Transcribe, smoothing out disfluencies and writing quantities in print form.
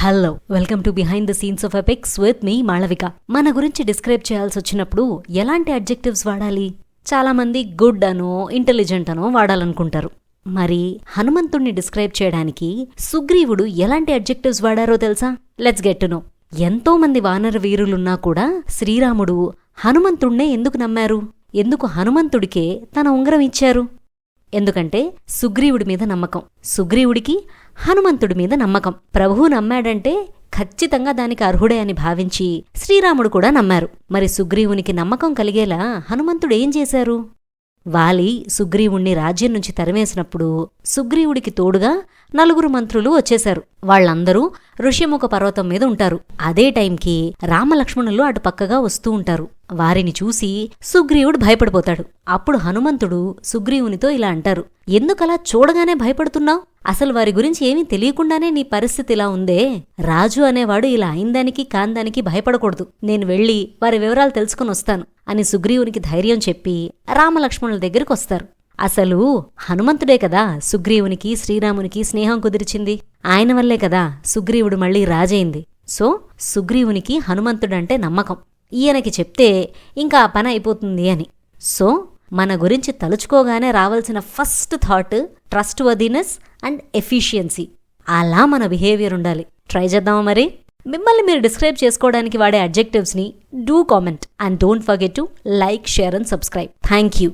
Hello, welcome to behind the scenes of epics with me Malavika. మన గురించి describe చేయాల్సి వచ్చినప్పుడు ఎలాంటి అడ్జెక్టివ్స్ వాడాలి? చాలా మంది గుడ్ అనో ఇంటెలిజెంట్ అనో వాడాలనుకుంటారు. మరి హనుమంతుణ్ణి డిస్క్రైబ్ చేయడానికి సుగ్రీవుడు ఎలాంటి అడ్జెక్టివ్స్ వాడారో తెలుసా? Let's get to know. ఎంతో మంది వానర వీరులున్నా కూడా శ్రీరాముడు హనుమంతుణ్ణే ఎందుకు నమ్మారు? ఎందుకు హనుమంతుడికే తన ఉంగరం ఇచ్చారు? ఎందుకంటే సుగ్రీవుడి మీద నమ్మకం. సుగ్రీవుడికి హనుమంతుడి మీద నమ్మకం. ప్రభువు నమ్మాడంటే ఖచ్చితంగా దానికి అర్హుడే అని భావించి శ్రీరాముడు కూడా నమ్మారు. మరి సుగ్రీవునికి నమ్మకం కలిగేలా హనుమంతుడు ఏం చేశారు? వాలి సుగ్రీవుణ్ణి రాజ్యం నుంచి తరిమేసినప్పుడు సుగ్రీవుడికి తోడుగా 4 మంత్రులు వచ్చేశారు. వాళ్లందరూ ఋష్యముఖ పర్వతం మీద ఉంటారు. అదే టైంకి రామలక్ష్మణులు అటు పక్కగా వస్తూ ఉంటారు. వారిని చూసి సుగ్రీవుడు భయపడిపోతాడు. అప్పుడు హనుమంతుడు సుగ్రీవునితో ఇలా అంటారు, ఎందుకలా చూడగానే భయపడుతున్నావు? అసలు వారి గురించి ఏమీ తెలియకుండానే నీ పరిస్థితి ఇలా ఉందే. రాజు అనేవాడు ఇలా అయిందానికి కాందానికి భయపడకూడదు. నేను వెళ్ళి వారి వివరాలు తెలుసుకుని వస్తాను అని సుగ్రీవునికి ధైర్యం చెప్పి రామలక్ష్మణుల దగ్గరికి వస్తారు. అసలు హనుమంతుడే కదా సుగ్రీవునికి శ్రీరామునికి స్నేహం కుదిర్చింది. ఆయన వల్లే కదా సుగ్రీవుడు మళ్లీ రాజైంది. సో సుగ్రీవునికి హనుమంతుడంటే నమ్మకం. ఈయనకి చెప్తే ఇంకా ఆ పని అయిపోతుంది అని. సో మన గురించి తలుచుకోగానే రావాల్సిన first thought trust worthiness and efficiency. అలా మన బిహేవియర్ ఉండాలి. ట్రై చేద్దామా మరి? మిమ్మల్ని మీరు డిస్క్రైబ్ చేసుకోవడానికి వాడే అడ్జెక్టివ్స్ని do comment and don't forget to like, share and subscribe. Thank you.